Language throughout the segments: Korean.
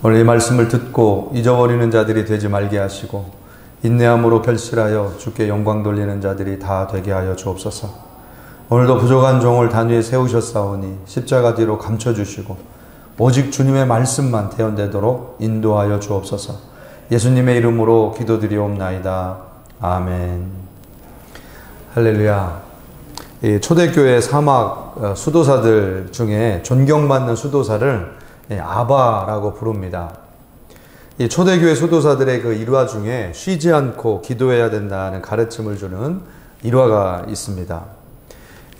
오늘 이 말씀을 듣고 잊어버리는 자들이 되지 말게 하시고 인내함으로 결실하여 주께 영광 돌리는 자들이 다 되게 하여 주옵소서. 오늘도 부족한 종을 단위에 세우셨사오니 십자가 뒤로 감춰주시고 오직 주님의 말씀만 대언되도록 인도하여 주옵소서. 예수님의 이름으로 기도드리옵나이다. 아멘. 할렐루야. 이 초대교회 사막 수도사들 중에 존경받는 수도사를 아바라고 부릅니다. 이 초대교회 수도사들의 그 일화 중에 쉬지 않고 기도해야 된다는 가르침을 주는 일화가 있습니다.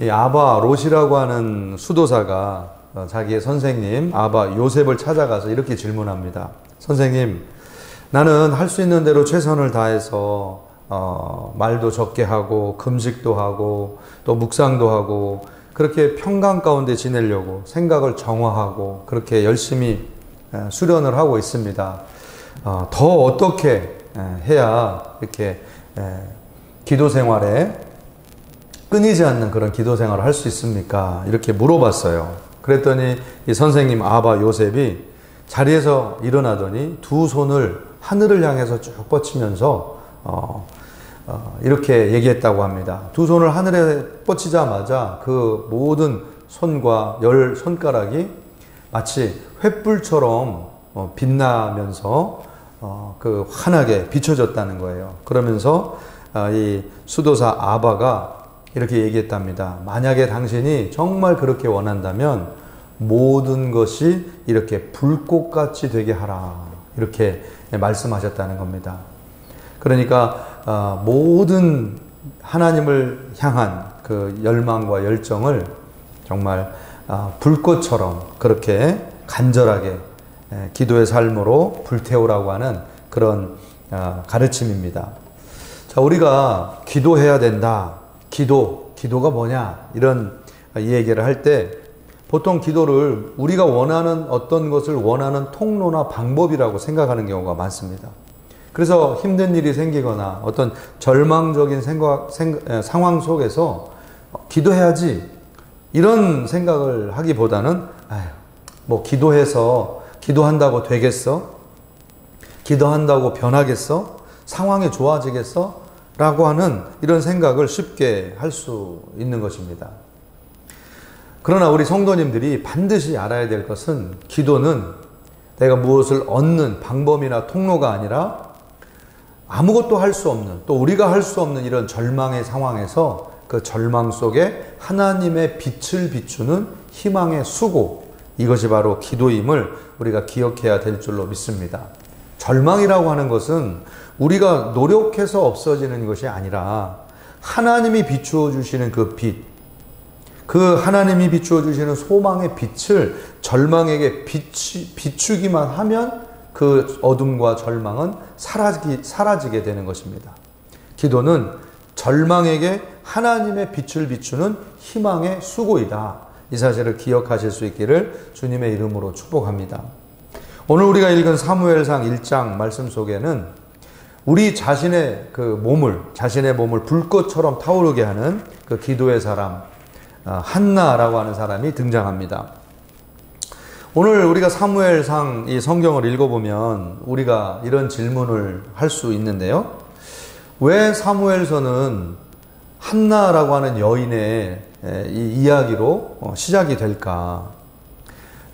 이 아바 롯이라고 하는 수도사가 자기의 선생님 아바 요셉을 찾아가서 이렇게 질문합니다. 선생님, 나는 할 수 있는 대로 최선을 다해서 말도 적게 하고 금식도 하고 또 묵상도 하고 그렇게 평강 가운데 지내려고 생각을 정화하고 그렇게 열심히 수련을 하고 있습니다. 더 어떻게 해야 이렇게 기도 생활에 끊이지 않는 그런 기도 생활을 할 수 있습니까? 이렇게 물어봤어요. 그랬더니 이 선생님 아바 요셉이 자리에서 일어나더니 두 손을 하늘을 향해서 쭉 뻗치면서 이렇게 얘기했다고 합니다. 두 손을 하늘에 뻗치자마자 그 모든 손과 열 손가락이 마치 횃불처럼 빛나면서 그 환하게 비춰졌다는 거예요. 그러면서 이 수도사 아바가 이렇게 얘기했답니다. 만약에 당신이 정말 그렇게 원한다면 모든 것이 이렇게 불꽃같이 되게 하라. 이렇게 말씀하셨다는 겁니다. 그러니까 모든 하나님을 향한 그 열망과 열정을 정말 불꽃처럼 그렇게 간절하게 기도의 삶으로 불태우라고 하는 그런 가르침입니다. 자, 우리가 기도해야 된다. 기도가 뭐냐? 이런 얘기를 할 때 보통 기도를 우리가 원하는 어떤 것을 원하는 통로나 방법이라고 생각하는 경우가 많습니다. 그래서 힘든 일이 생기거나 어떤 절망적인 상황 속에서 기도해야지 이런 생각을 하기보다는 뭐 기도한다고 되겠어? 기도한다고 변하겠어? 상황이 좋아지겠어? 라고 하는 이런 생각을 쉽게 할 수 있는 것입니다. 그러나 우리 성도님들이 반드시 알아야 될 것은 기도는 내가 무엇을 얻는 방법이나 통로가 아니라 아무것도 할 수 없는, 또 우리가 할 수 없는 이런 절망의 상황에서 그 절망 속에 하나님의 빛을 비추는 희망의 수고, 이것이 바로 기도임을 우리가 기억해야 될 줄로 믿습니다. 절망이라고 하는 것은 우리가 노력해서 없어지는 것이 아니라 하나님이 비추어 주시는 그 빛, 그 하나님이 비추어 주시는 소망의 빛을 절망에게 비추기만 하면 그 어둠과 절망은 사라지게 되는 것입니다. 기도는 절망에게 하나님의 빛을 비추는 희망의 수고이다. 이 사실을 기억하실 수 있기를 주님의 이름으로 축복합니다. 오늘 우리가 읽은 사무엘상 1장 말씀 속에는 우리 자신의 몸을 불꽃처럼 타오르게 하는 그 기도의 사람, 한나라고 하는 사람이 등장합니다. 오늘 우리가 사무엘상 이 성경을 읽어보면 우리가 이런 질문을 할 수 있는데요. 왜 사무엘서는 한나라고 하는 여인의 이 이야기로 시작이 될까?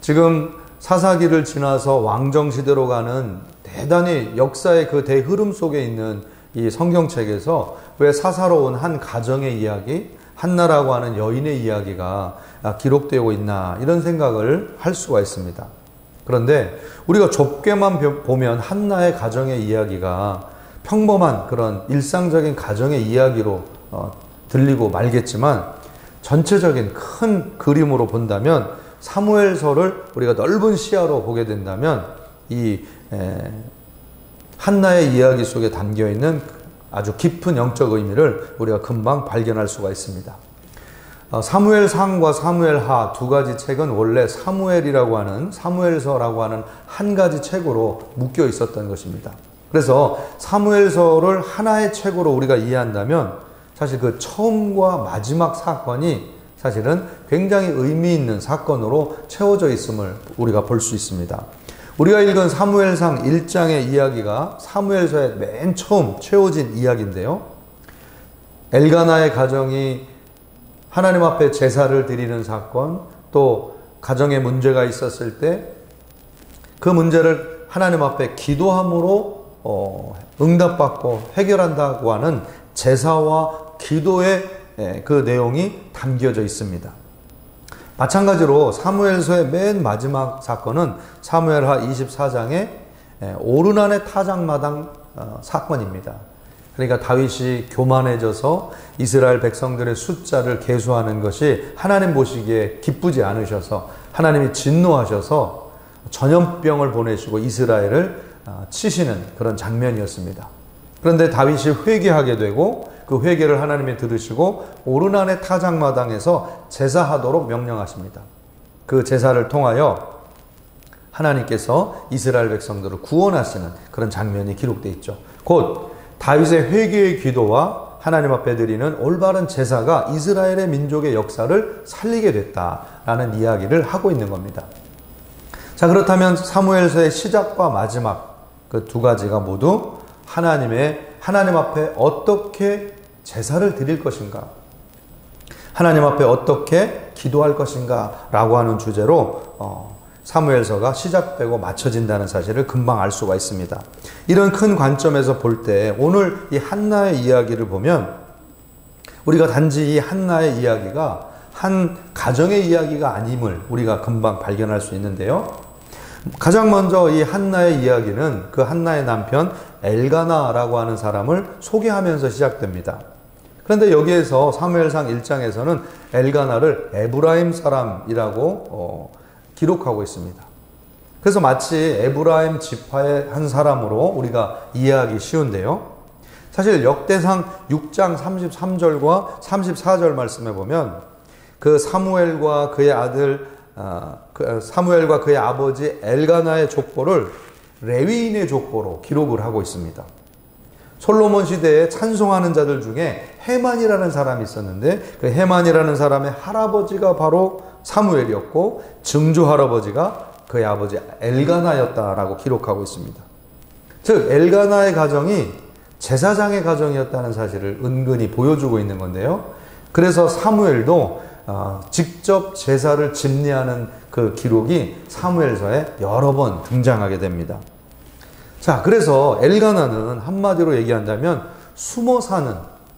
지금 사사기를 지나서 왕정시대로 가는 대단히 역사의 그 대흐름 속에 있는 이 성경책에서 왜 사사로운 한 가정의 이야기, 한나라고 하는 여인의 이야기가 기록되고 있나, 이런 생각을 할 수가 있습니다. 그런데 우리가 좁게만 보면 한나의 가정의 이야기가 평범한 그런 일상적인 가정의 이야기로 들리고 말겠지만 전체적인 큰 그림으로 본다면 사무엘서를 우리가 넓은 시야로 보게 된다면 이 한나의 이야기 속에 담겨있는 아주 깊은 영적 의미를 우리가 금방 발견할 수가 있습니다. 사무엘상과 사무엘하 두 가지 책은 원래 사무엘이라고 하는 사무엘서라고 하는 한 가지 책으로 묶여 있었던 것입니다. 그래서 사무엘서를 하나의 책으로 우리가 이해한다면 사실 그 처음과 마지막 사건이 사실은 굉장히 의미 있는 사건으로 채워져 있음을 우리가 볼 수 있습니다. 우리가 읽은 사무엘상 1장의 이야기가 사무엘서의 맨 처음 채워진 이야기인데요. 엘가나의 가정이 하나님 앞에 제사를 드리는 사건, 또 가정에 문제가 있었을 때 그 문제를 하나님 앞에 기도함으로 응답받고 해결한다고 하는 제사와 기도의 그 내용이 담겨져 있습니다. 마찬가지로 사무엘서의 맨 마지막 사건은 사무엘하 24장의 오르난의 타작마당 사건입니다. 그러니까 다윗이 교만해져서 이스라엘 백성들의 숫자를 계수하는 것이 하나님 보시기에 기쁘지 않으셔서 하나님이 진노하셔서 전염병을 보내시고 이스라엘을 치시는 그런 장면이었습니다. 그런데 다윗이 회개하게 되고 그 회개를 하나님이 들으시고 오르난의 타작마당에서 제사하도록 명령하십니다. 그 제사를 통하여 하나님께서 이스라엘 백성들을 구원하시는 그런 장면이 기록되어 있죠. 곧 다윗의 회개의 기도와 하나님 앞에 드리는 올바른 제사가 이스라엘의 민족의 역사를 살리게 됐다라는 이야기를 하고 있는 겁니다. 자, 그렇다면 사무엘서의 시작과 마지막 그 두 가지가 모두 하나님 앞에 어떻게 제사를 드릴 것인가, 하나님 앞에 어떻게 기도할 것인가 라고 하는 주제로 사무엘서가 시작되고 맞춰진다는 사실을 금방 알 수가 있습니다. 이런 큰 관점에서 볼 때 오늘 이 한나의 이야기를 보면 우리가 단지 이 한나의 이야기가 한 가정의 이야기가 아님을 우리가 금방 발견할 수 있는데요. 가장 먼저 이 한나의 이야기는 그 한나의 남편 엘가나라고 하는 사람을 소개하면서 시작됩니다. 그런데 여기에서 사무엘상 1장에서는 엘가나를 에브라임 사람이라고 기록하고 있습니다. 그래서 마치 에브라임 지파의 한 사람으로 우리가 이해하기 쉬운데요. 사실 역대상 6장 33절과 34절 말씀에 보면 그 사무엘과 그의 아버지 엘가나의 족보를 레위인의 족보로 기록을 하고 있습니다. 솔로몬 시대에 찬송하는 자들 중에 헤만이라는 사람이 있었는데 그 헤만이라는 사람의 할아버지가 바로 사무엘이었고 증조 할아버지가 그의 아버지 엘가나였다라고 기록하고 있습니다. 즉 엘가나의 가정이 제사장의 가정이었다는 사실을 은근히 보여주고 있는 건데요. 그래서 사무엘도 직접 제사를 집례하는 그 기록이 사무엘서에 여러 번 등장하게 됩니다. 자, 그래서 엘가나는 한마디로 얘기한다면 숨어 사는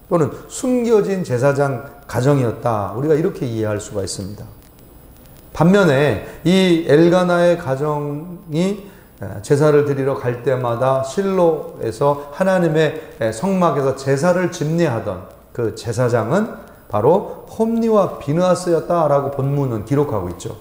또는 숨겨진 제사장 가정이었다. 우리가 이렇게 이해할 수가 있습니다. 반면에 이 엘가나의 가정이 제사를 드리러 갈 때마다 실로에서 하나님의 성막에서 제사를 집례하던 그 제사장은 바로 홈니와 비느하스였다라고 본문은 기록하고 있죠.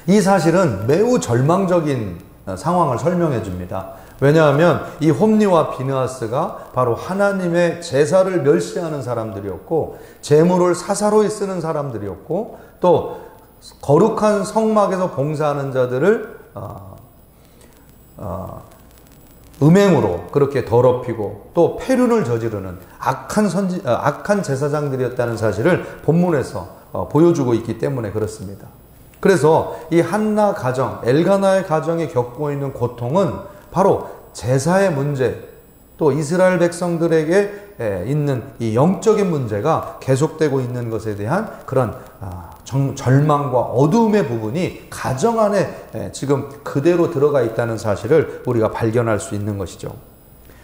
이 사실은 매우 절망적인 상황을 설명해 줍니다. 왜냐하면 이 홈니와 비느하스가 바로 하나님의 제사를 멸시하는 사람들이었고 제물을 사사로이 쓰는 사람들이었고 또 거룩한 성막에서 봉사하는 자들을 음행으로 그렇게 더럽히고 또 폐륜을 저지르는 악한 제사장들이었다는 사실을 본문에서 보여주고 있기 때문에 그렇습니다. 그래서 이 한나 가정, 엘가나의 가정이 겪고 있는 고통은 바로 제사의 문제, 또 이스라엘 백성들에게 있는 이 영적인 문제가 계속되고 있는 것에 대한 그런 절망과 어두움의 부분이 가정 안에 지금 그대로 들어가 있다는 사실을 우리가 발견할 수 있는 것이죠.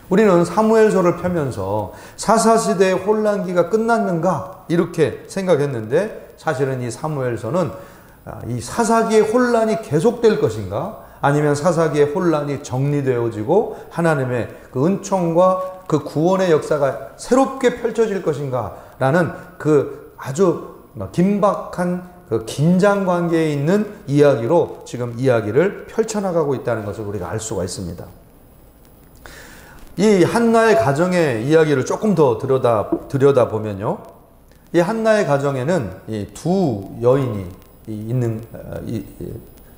우리는 사무엘서를 펴면서 사사시대의 혼란기가 끝났는가 이렇게 생각했는데 사실은 이 사무엘서는 이 사사기의 혼란이 계속될 것인가 아니면 사사기의 혼란이 정리되어지고 하나님의 그 은총과 그 구원의 역사가 새롭게 펼쳐질 것인가 라는 그 아주 긴박한 그 긴장 관계에 있는 이야기로 지금 이야기를 펼쳐나가고 있다는 것을 우리가 알 수가 있습니다. 이 한나의 가정의 이야기를 조금 더 들여다보면요. 이 한나의 가정에는 이 두 여인이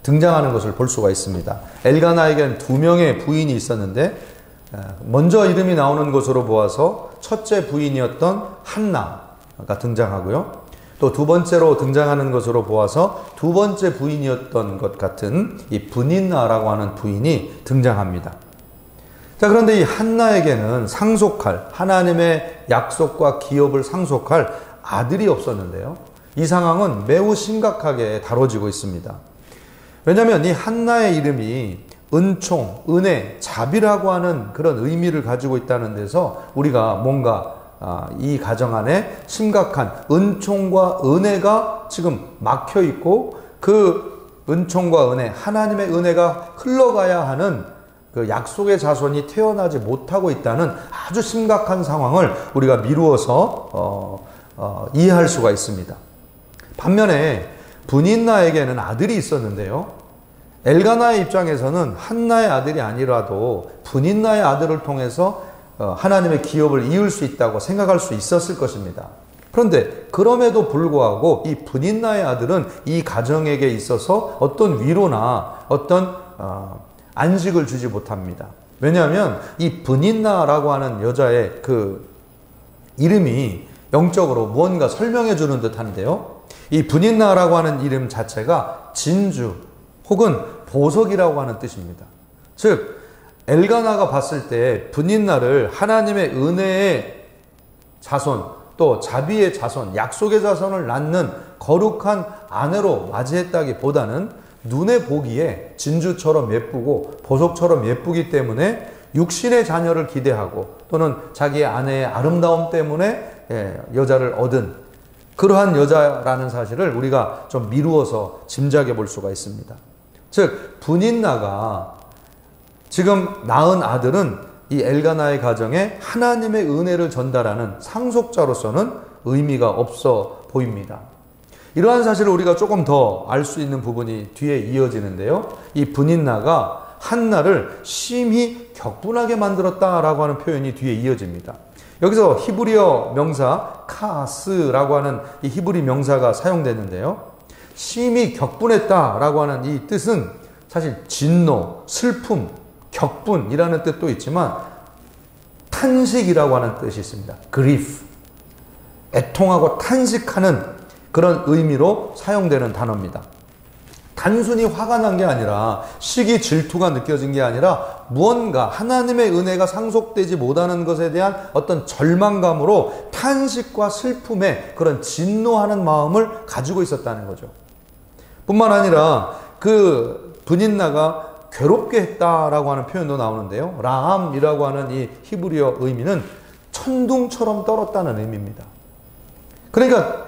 등장하는 것을 볼 수가 있습니다. 엘가나에게는 2명의 부인이 있었는데 먼저 이름이 나오는 것으로 보아서 첫째 부인이었던 한나가 등장하고요. 또 또 두 번째로 등장하는 것으로 보아서 두 번째 부인이었던 것 같은 이 브닌나라고 하는 부인이 등장합니다. 자, 그런데 이 한나에게는 상속할, 하나님의 약속과 기업을 상속할 아들이 없었는데요. 이 상황은 매우 심각하게 다뤄지고 있습니다. 왜냐하면 이 한나의 이름이 은총, 은혜, 자비라고 하는 그런 의미를 가지고 있다는 데서 우리가 뭔가 이 가정 안에 심각한 은총과 은혜가 지금 막혀 있고, 그 은총과 은혜, 하나님의 은혜가 흘러가야 하는 그 약속의 자손이 태어나지 못하고 있다는 아주 심각한 상황을 우리가 미루어서 이해할 수가 있습니다. 반면에 브닌나에게는 아들이 있었는데요. 엘가나의 입장에서는 한나의 아들이 아니라도 브닌나의 아들을 통해서 하나님의 기업을 이을 수 있다고 생각할 수 있었을 것입니다. 그런데 그럼에도 불구하고 이 브닌나의 아들은 이 가정에게 있어서 어떤 위로나 어떤 안식을 주지 못합니다. 왜냐하면 이 브닌나라고 하는 여자의 그 이름이 영적으로 무언가 설명해 주는 듯한데요. 이 브닌나라고 하는 이름 자체가 진주 혹은 보석이라고 하는 뜻입니다. 즉 엘가나가 봤을 때 브닌나를 하나님의 은혜의 자손, 또 자비의 자손, 약속의 자손을 낳는 거룩한 아내로 맞이했다기보다는 눈에 보기에 진주처럼 예쁘고 보석처럼 예쁘기 때문에 육신의 자녀를 기대하고, 또는 자기의 아내의 아름다움 때문에 여자를 얻은 그러한 여자라는 사실을 우리가 좀 미루어서 짐작해 볼 수가 있습니다. 즉 브닌나가 지금 낳은 아들은 이 엘가나의 가정에 하나님의 은혜를 전달하는 상속자로서는 의미가 없어 보입니다. 이러한 사실을 우리가 조금 더 알 수 있는 부분이 뒤에 이어지는데요. 이 브닌나가 한나를 심히 격분하게 만들었다라고 하는 표현이 뒤에 이어집니다. 여기서 히브리어 명사 카스라고 하는 이 히브리 명사가 사용되는데요. 심히 격분했다라고 하는 이 뜻은 사실 진노, 슬픔, 격분이라는 뜻도 있지만 탄식이라고 하는 뜻이 있습니다. grief, 애통하고 탄식하는 그런 의미로 사용되는 단어입니다. 단순히 화가 난 게 아니라 시기 질투가 느껴진 게 아니라 무언가 하나님의 은혜가 상속되지 못하는 것에 대한 어떤 절망감으로 탄식과 슬픔에 그런 진노하는 마음을 가지고 있었다는 거죠. 뿐만 아니라 그 브닌나가 괴롭게 했다라고 하는 표현도 나오는데요. 라함이라고 하는 이 히브리어 의미는 천둥처럼 떨었다는 의미입니다. 그러니까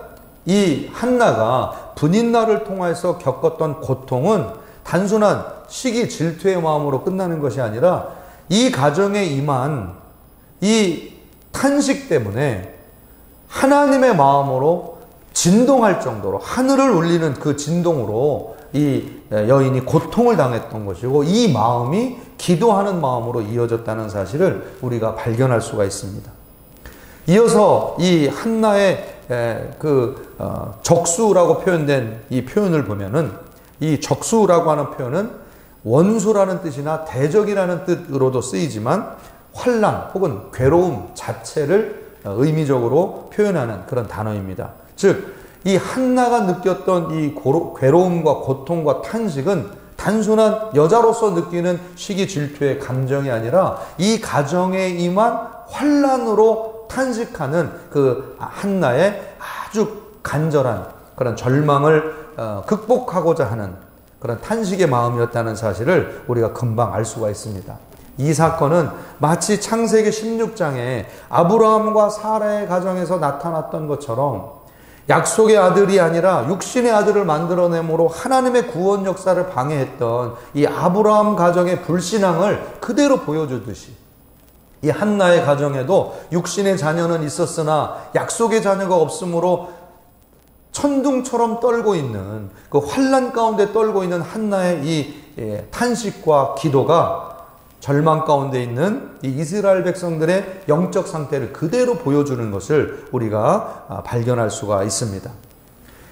이 한나가 브닌나를 통해서 겪었던 고통은 단순한 시기 질투의 마음으로 끝나는 것이 아니라 이 가정에 임한 이 탄식 때문에 하나님의 마음으로 진동할 정도로, 하늘을 울리는 그 진동으로 이 여인이 고통을 당했던 것이고, 이 마음이 기도하는 마음으로 이어졌다는 사실을 우리가 발견할 수가 있습니다. 이어서 이 한나의 적수라고 표현된 이 표현을 보면은, 이 적수라고 하는 표현은 원수라는 뜻이나 대적이라는 뜻으로도 쓰이지만 환난 혹은 괴로움 자체를 의미적으로 표현하는 그런 단어입니다. 즉, 이 한나가 느꼈던 이 괴로움과 고통과 탄식은 단순한 여자로서 느끼는 시기 질투의 감정이 아니라 이 가정에 임한 환난으로 탄식하는 그 한나의 아주 간절한 그런 절망을 극복하고자 하는 그런 탄식의 마음이었다는 사실을 우리가 금방 알 수가 있습니다. 이 사건은 마치 창세기 16장에 아브라함과 사라의 가정에서 나타났던 것처럼 약속의 아들이 아니라 육신의 아들을 만들어내므로 하나님의 구원 역사를 방해했던 이 아브라함 가정의 불신앙을 그대로 보여주듯이 이 한나의 가정에도 육신의 자녀는 있었으나 약속의 자녀가 없으므로 천둥처럼 떨고 있는 그 환난 가운데 떨고 있는 한나의 이 탄식과 기도가 절망 가운데 있는 이 이스라엘 백성들의 영적 상태를 그대로 보여주는 것을 우리가 발견할 수가 있습니다.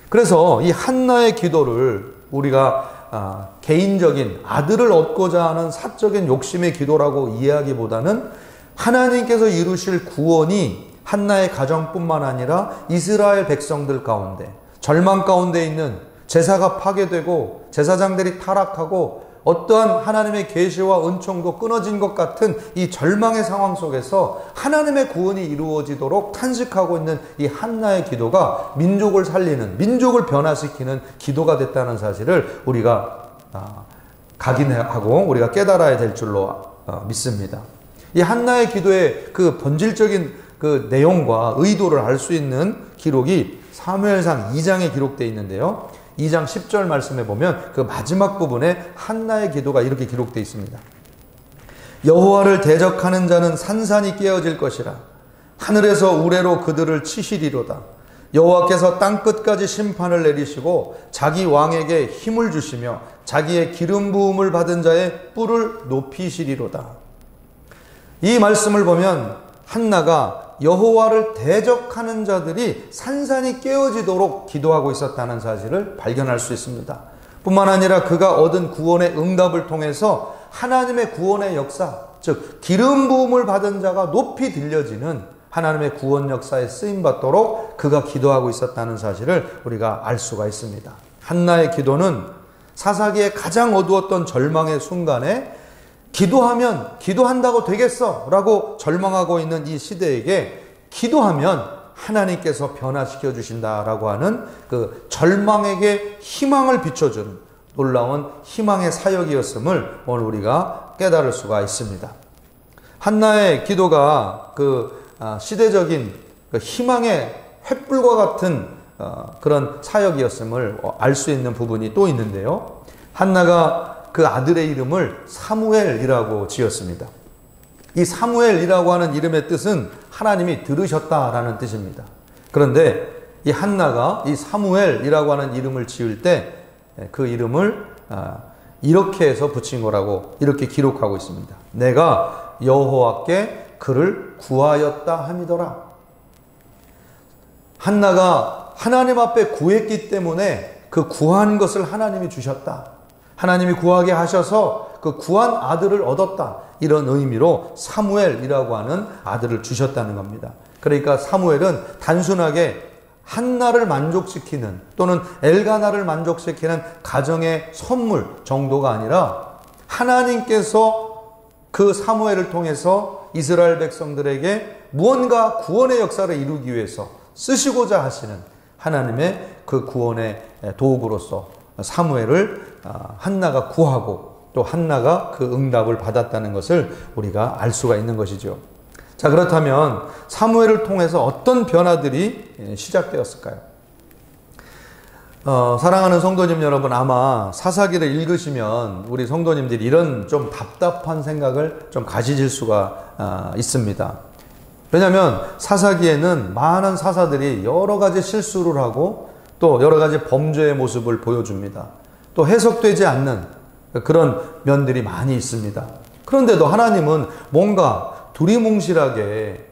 그래서 이 한나의 기도를 우리가 개인적인 아들을 얻고자 하는 사적인 욕심의 기도라고 이해하기보다는 하나님께서 이루실 구원이 한나의 가정뿐만 아니라 이스라엘 백성들 가운데, 절망 가운데 있는, 제사가 파괴되고 제사장들이 타락하고 어떠한 하나님의 계시와 은총도 끊어진 것 같은 이 절망의 상황 속에서 하나님의 구원이 이루어지도록 탄식하고 있는 이 한나의 기도가 민족을 살리는, 민족을 변화시키는 기도가 됐다는 사실을 우리가 각인하고 우리가 깨달아야 될 줄로 믿습니다. 이 한나의 기도의 그 본질적인 그 내용과 의도를 알 수 있는 기록이 사무엘상 2장에 기록되어 있는데요. 2장 10절 말씀에 보면 그 마지막 부분에 한나의 기도가 이렇게 기록되어 있습니다. 여호와를 대적하는 자는 산산이 깨어질 것이라. 하늘에서 우레로 그들을 치시리로다. 여호와께서 땅끝까지 심판을 내리시고 자기 왕에게 힘을 주시며 자기의 기름 부음을 받은 자의 뿔을 높이시리로다. 이 말씀을 보면 한나가 여호와를 대적하는 자들이 산산이 깨어지도록 기도하고 있었다는 사실을 발견할 수 있습니다. 뿐만 아니라 그가 얻은 구원의 응답을 통해서 하나님의 구원의 역사, 즉 기름 부음을 받은 자가 높이 들려지는 하나님의 구원 역사에 쓰임받도록 그가 기도하고 있었다는 사실을 우리가 알 수가 있습니다. 한나의 기도는 사사기의 가장 어두웠던 절망의 순간에 기도한다고 되겠어 라고 절망하고 있는 이 시대에게 기도하면 하나님께서 변화시켜 주신다라고 하는 그 절망에게 희망을 비춰주는 놀라운 희망의 사역이었음을 오늘 우리가 깨달을 수가 있습니다. 한나의 기도가 그 시대적인 그 희망의 횃불과 같은 그런 사역이었음을 알 수 있는 부분이 또 있는데요. 한나가 그 아들의 이름을 사무엘이라고 지었습니다. 이 사무엘이라고 하는 이름의 뜻은 하나님이 들으셨다라는 뜻입니다. 그런데 이 한나가 이 사무엘이라고 하는 이름을 지을 때 그 이름을 이렇게 해서 붙인 거라고 이렇게 기록하고 있습니다. 내가 여호와께 그를 구하였다 함이더라. 한나가 하나님 앞에 구했기 때문에 그 구한 것을 하나님이 주셨다. 하나님이 구하게 하셔서 그 구한 아들을 얻었다. 이런 의미로 사무엘이라고 하는 아들을 주셨다는 겁니다. 그러니까 사무엘은 단순하게 한나를 만족시키는 또는 엘가나를 만족시키는 가정의 선물 정도가 아니라 하나님께서 그 사무엘을 통해서 이스라엘 백성들에게 무언가 구원의 역사를 이루기 위해서 쓰시고자 하시는 하나님의 그 구원의 도구로서 사무엘을 한나가 구하고 또 한나가 그 응답을 받았다는 것을 우리가 알 수가 있는 것이죠. 자, 그렇다면 사무엘을 통해서 어떤 변화들이 시작되었을까요? 사랑하는 성도님 여러분, 아마 사사기를 읽으시면 우리 성도님들이 이런 좀 답답한 생각을 좀 가지실 수가 있습니다. 왜냐하면 사사기에는 많은 사사들이 여러 가지 실수를 하고 또 여러 가지 범죄의 모습을 보여줍니다. 또 해석되지 않는 그런 면들이 많이 있습니다. 그런데도 하나님은 뭔가 두리뭉실하게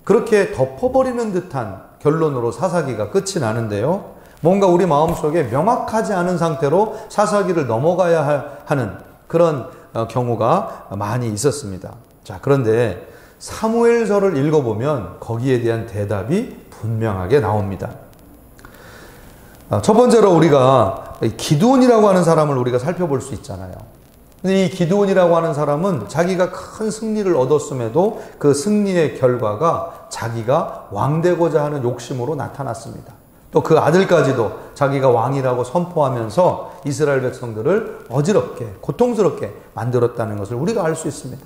그렇게 덮어버리는 듯한 결론으로 사사기가 끝이 나는데요. 뭔가 우리 마음속에 명확하지 않은 상태로 사사기를 넘어가야 하는 그런 경우가 많이 있었습니다. 자, 그런데 사무엘서를 읽어보면 거기에 대한 대답이 분명하게 나옵니다. 첫 번째로 우리가 기드온이라고 하는 사람을 우리가 살펴볼 수 있잖아요. 근데 이 기드온이라고 하는 사람은 자기가 큰 승리를 얻었음에도 그 승리의 결과가 자기가 왕되고자 하는 욕심으로 나타났습니다. 또 그 아들까지도 자기가 왕이라고 선포하면서 이스라엘 백성들을 어지럽게 고통스럽게 만들었다는 것을 우리가 알 수 있습니다.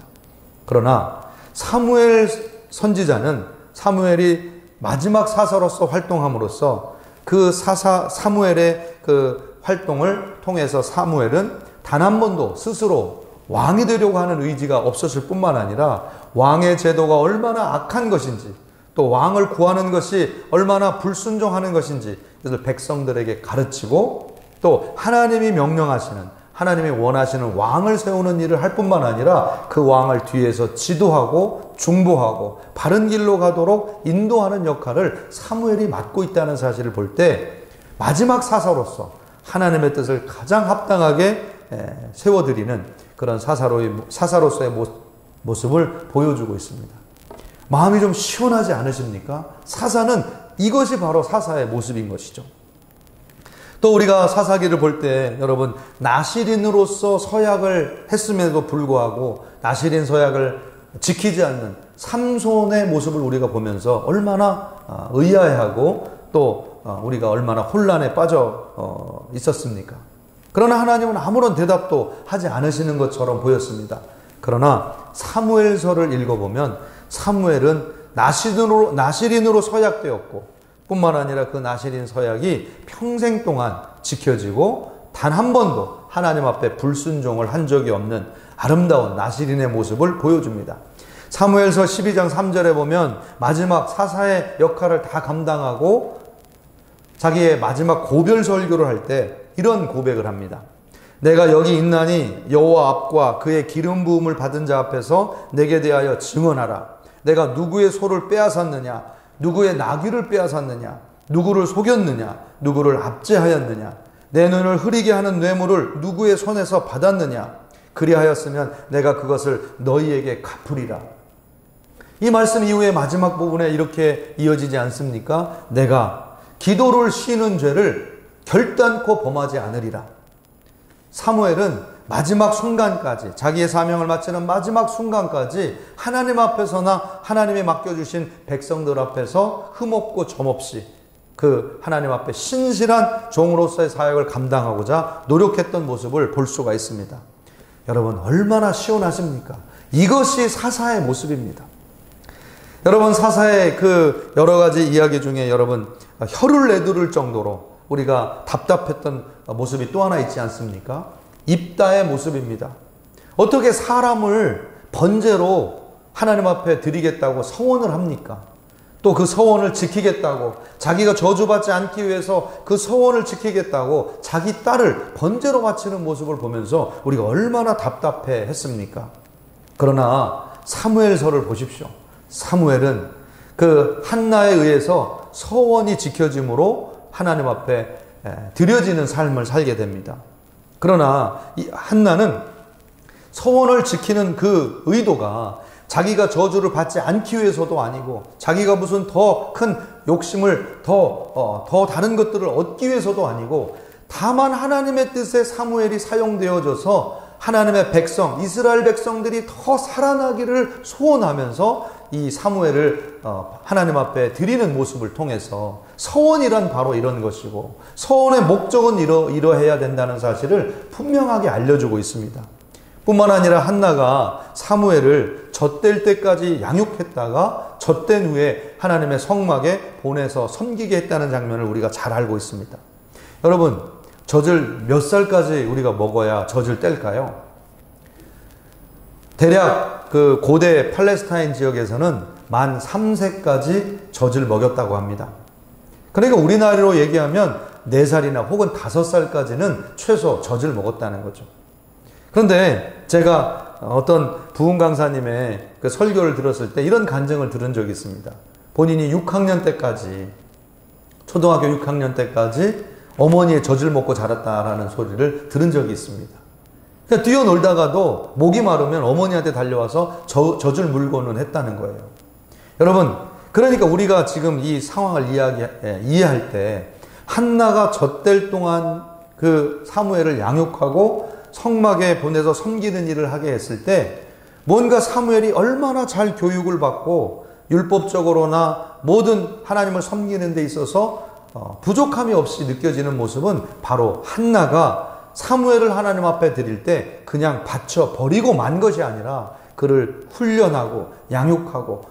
그러나 사무엘 선지자는 사무엘이 마지막 사사로서 활동함으로써 그 사무엘의 그 활동을 통해서 사무엘은 단 한 번도 스스로 왕이 되려고 하는 의지가 없었을 뿐만 아니라 왕의 제도가 얼마나 악한 것인지 또 왕을 구하는 것이 얼마나 불순종하는 것인지 이것을 백성들에게 가르치고 또 하나님이 명령하시는 하나님이 원하시는 왕을 세우는 일을 할 뿐만 아니라 그 왕을 뒤에서 지도하고 중보하고 바른 길로 가도록 인도하는 역할을 사무엘이 맡고 있다는 사실을 볼 때 마지막 사사로서 하나님의 뜻을 가장 합당하게 세워드리는 그런 사사로서의 모습을 보여주고 있습니다. 마음이 좀 시원하지 않으십니까? 사사는 이것이 바로 사사의 모습인 것이죠. 또 우리가 사사기를 볼 때 여러분, 나실인으로서 서약을 했음에도 불구하고 나실인 서약을 지키지 않는 삼손의 모습을 우리가 보면서 얼마나 의아해하고 또 우리가 얼마나 혼란에 빠져 있었습니까? 그러나 하나님은 아무런 대답도 하지 않으시는 것처럼 보였습니다. 그러나 사무엘서를 읽어보면 사무엘은 나실인으로 서약되었고 뿐만 아니라 그 나실인 서약이 평생 동안 지켜지고 단 한 번도 하나님 앞에 불순종을 한 적이 없는 아름다운 나실인의 모습을 보여줍니다. 사무엘서 12장 3절에 보면 마지막 사사의 역할을 다 감당하고 자기의 마지막 고별 설교를 할 때 이런 고백을 합니다. 내가 여기 있나니 여호와 앞과 그의 기름 부음을 받은 자 앞에서 내게 대하여 증언하라. 내가 누구의 소를 빼앗았느냐, 누구의 나귀를 빼앗았느냐, 누구를 속였느냐, 누구를 압제하였느냐, 내 눈을 흐리게 하는 뇌물을 누구의 손에서 받았느냐, 그리하였으면 내가 그것을 너희에게 갚으리라. 이 말씀 이후에 마지막 부분에 이렇게 이어지지 않습니까? 내가 기도를 쉬는 죄를 결단코 범하지 않으리라. 사무엘은 마지막 순간까지, 자기의 사명을 마치는 마지막 순간까지 하나님 앞에서나 하나님이 맡겨주신 백성들 앞에서 흠없고 점없이 그 하나님 앞에 신실한 종으로서의 사역을 감당하고자 노력했던 모습을 볼 수가 있습니다. 여러분, 얼마나 시원하십니까? 이것이 사사의 모습입니다. 여러분, 사사의 그 여러 가지 이야기 중에 여러분 혀를 내두를 정도로 우리가 답답했던 모습이 또 하나 있지 않습니까? 입다의 모습입니다. 어떻게 사람을 번제로 하나님 앞에 드리겠다고 서원을 합니까? 또 그 서원을 지키겠다고, 자기가 저주받지 않기 위해서 그 서원을 지키겠다고 자기 딸을 번제로 바치는 모습을 보면서 우리가 얼마나 답답해 했습니까? 그러나 사무엘서를 보십시오. 사무엘은 그 한나에 의해서 서원이 지켜짐으로 하나님 앞에 드려지는 삶을 살게 됩니다. 그러나 이 한나는 서원을 지키는 그 의도가 자기가 저주를 받지 않기 위해서도 아니고, 자기가 무슨 더 큰 욕심을 더 다른 것들을 얻기 위해서도 아니고, 다만 하나님의 뜻에 사무엘이 사용되어져서 하나님의 백성, 이스라엘 백성들이 더 살아나기를 소원하면서 이 사무엘을 하나님 앞에 드리는 모습을 통해서 서원이란 바로 이런 것이고, 서원의 목적은 이러해야 된다는 사실을 분명하게 알려주고 있습니다. 뿐만 아니라 한나가 사무엘을 젖될 때까지 양육했다가 젖된 후에 하나님의 성막에 보내서 섬기게 했다는 장면을 우리가 잘 알고 있습니다. 여러분, 젖을 몇 살까지 우리가 먹어야 젖을 뗄까요? 대략 그 고대 팔레스타인 지역에서는 만 3세까지 젖을 먹였다고 합니다. 그러니까 우리나라로 얘기하면 4살이나 혹은 5살까지는 최소 젖을 먹었다는 거죠. 그런데 제가 어떤 부흥 강사님의 그 설교를 들었을 때 이런 간증을 들은 적이 있습니다. 본인이 6학년 때까지, 초등학교 6학년 때까지 어머니의 젖을 먹고 자랐다라는 소리를 들은 적이 있습니다. 그냥 뛰어놀다가도 목이 마르면 어머니한테 달려와서 젖을 물고는 했다는 거예요. 여러분, 그러니까 우리가 지금 이 상황을 이해할 때 한나가 젖될 동안 그 사무엘을 양육하고 성막에 보내서 섬기는 일을 하게 했을 때 뭔가 사무엘이 얼마나 잘 교육을 받고 율법적으로나 모든 하나님을 섬기는 데 있어서 부족함이 없이 느껴지는 모습은 바로 한나가 사무엘을 하나님 앞에 드릴 때 그냥 바쳐 버리고 만 것이 아니라 그를 훈련하고 양육하고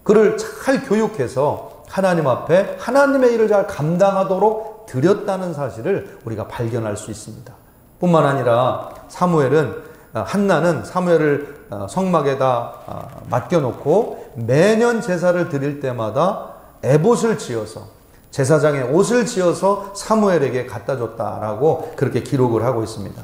그를 잘 교육해서 하나님 앞에 하나님의 일을 잘 감당하도록 드렸다는 사실을 우리가 발견할 수 있습니다. 뿐만 아니라 한나는 사무엘을 성막에다 맡겨놓고 매년 제사를 드릴 때마다 에봇을 지어서, 제사장의 옷을 지어서 사무엘에게 갖다 줬다라고 그렇게 기록을 하고 있습니다.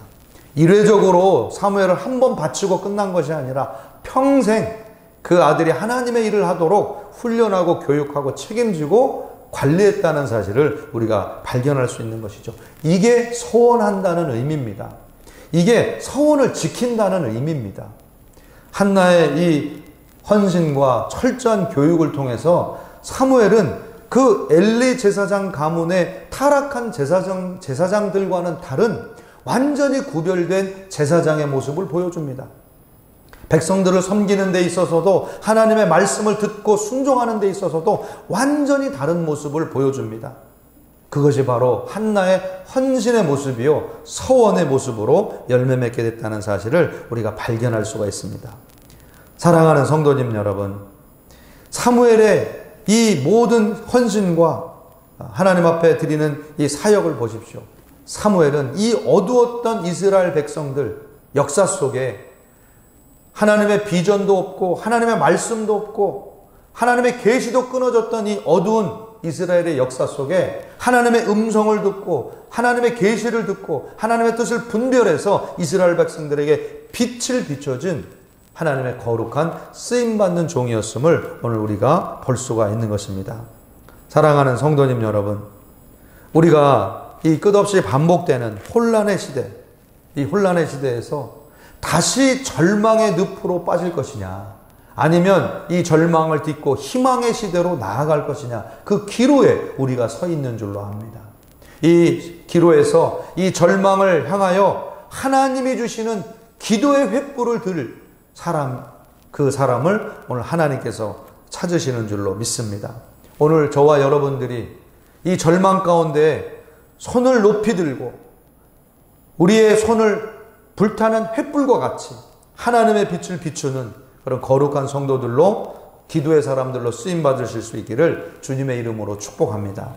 이례적으로 사무엘을 한 번 바치고 끝난 것이 아니라 평생 그 아들이 하나님의 일을 하도록 훈련하고 교육하고 책임지고 관리했다는 사실을 우리가 발견할 수 있는 것이죠. 이게 서원한다는 의미입니다. 이게 서원을 지킨다는 의미입니다. 한나의 이 헌신과 철저한 교육을 통해서 사무엘은 그 엘리 제사장 가문의 타락한 제사장들과는 다른 완전히 구별된 제사장의 모습을 보여줍니다. 백성들을 섬기는 데 있어서도 하나님의 말씀을 듣고 순종하는 데 있어서도 완전히 다른 모습을 보여줍니다. 그것이 바로 한나의 헌신의 모습이요 서원의 모습으로 열매 맺게 됐다는 사실을 우리가 발견할 수가 있습니다. 사랑하는 성도님 여러분, 사무엘의 이 모든 헌신과 하나님 앞에 드리는 이 사역을 보십시오. 사무엘은 이 어두웠던 이스라엘 백성들 역사 속에 하나님의 비전도 없고 하나님의 말씀도 없고 하나님의 계시도 끊어졌던 이 어두운 이스라엘의 역사 속에 하나님의 음성을 듣고 하나님의 계시를 듣고 하나님의 뜻을 분별해서 이스라엘 백성들에게 빛을 비춰준 하나님의 거룩한 쓰임받는 종이었음을 오늘 우리가 볼 수가 있는 것입니다. 사랑하는 성도님 여러분, 우리가 이 끝없이 반복되는 혼란의 시대, 이 혼란의 시대에서 다시 절망의 늪으로 빠질 것이냐, 아니면 이 절망을 딛고 희망의 시대로 나아갈 것이냐, 그 기로에 우리가 서 있는 줄로 압니다. 이 기로에서 이 절망을 향하여 하나님이 주시는 기도의 횃불을 들 사람, 그 사람을 오늘 하나님께서 찾으시는 줄로 믿습니다. 오늘 저와 여러분들이 이 절망 가운데 손을 높이 들고 우리의 손을 불타는 횃불과 같이 하나님의 빛을 비추는 그런 거룩한 성도들로, 기도의 사람들로 쓰임 받으실 수 있기를 주님의 이름으로 축복합니다.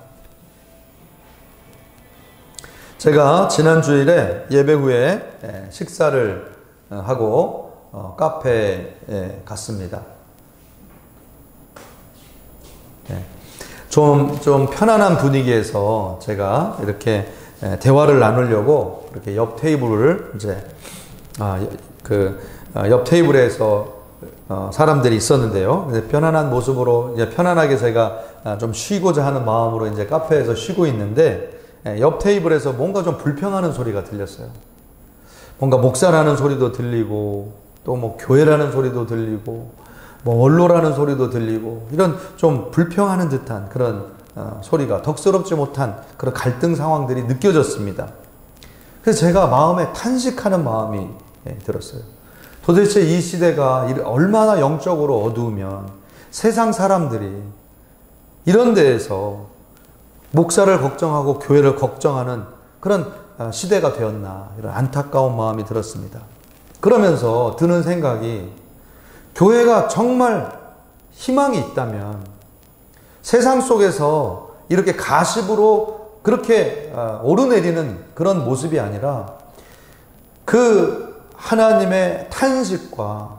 제가 지난 주일에 예배 후에 식사를 하고 카페에 갔습니다. 좀 편안한 분위기에서 제가 이렇게 대화를 나누려고 이렇게 옆 테이블을 옆 테이블에서 사람들이 있었는데요. 편안한 모습으로 이제 편안하게 제가 좀 쉬고자 하는 마음으로 이제 카페에서 쉬고 있는데 옆 테이블에서 뭔가 좀 불평하는 소리가 들렸어요. 뭔가 목사라는 소리도 들리고 또 뭐 교회라는 소리도 들리고 뭐 원로라는 소리도 들리고 이런 좀 불평하는 듯한 그런 소리가, 덕스럽지 못한 그런 갈등 상황들이 느껴졌습니다. 그래서 제가 마음에 탄식하는 마음이 들었어요. 도대체 이 시대가 얼마나 영적으로 어두우면 세상 사람들이 이런 데에서 목사를 걱정하고 교회를 걱정하는 그런 시대가 되었나, 이런 안타까운 마음이 들었습니다. 그러면서 드는 생각이, 교회가 정말 희망이 있다면 세상 속에서 이렇게 가십으로 그렇게 오르내리는 그런 모습이 아니라 그 하나님의 탄식과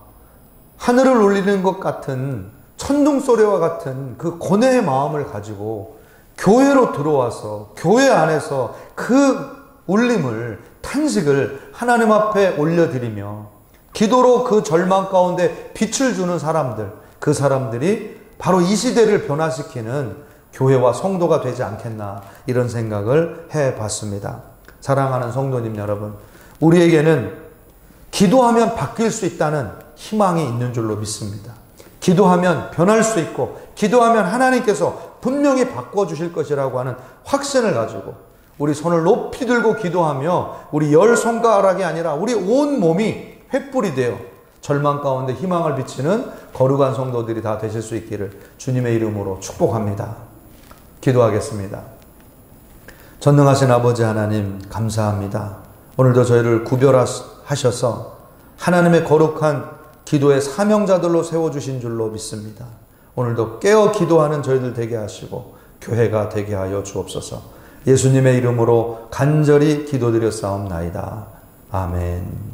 하늘을 울리는 것 같은 천둥소리와 같은 그 고뇌의 마음을 가지고 교회로 들어와서 교회 안에서 그 울림을, 탄식을 하나님 앞에 올려드리며 기도로 그 절망 가운데 빛을 주는 사람들, 그 사람들이 바로 이 시대를 변화시키는 교회와 성도가 되지 않겠나, 이런 생각을 해봤습니다. 사랑하는 성도님 여러분, 우리에게는 기도하면 바뀔 수 있다는 희망이 있는 줄로 믿습니다. 기도하면 변할 수 있고, 기도하면 하나님께서 분명히 바꿔주실 것이라고 하는 확신을 가지고 우리 손을 높이 들고 기도하며 우리 열 손가락이 아니라 우리 온 몸이 횃불이 되어 절망 가운데 희망을 비치는 거룩한 성도들이 다 되실 수 있기를 주님의 이름으로 축복합니다. 기도하겠습니다. 전능하신 아버지 하나님, 감사합니다. 오늘도 저희를 구별하셔서 하나님의 거룩한 기도의 사명자들로 세워주신 줄로 믿습니다. 오늘도 깨어 기도하는 저희들 되게 하시고 교회가 되게 하여 주옵소서. 예수님의 이름으로 간절히 기도드렸사옵나이다. 아멘.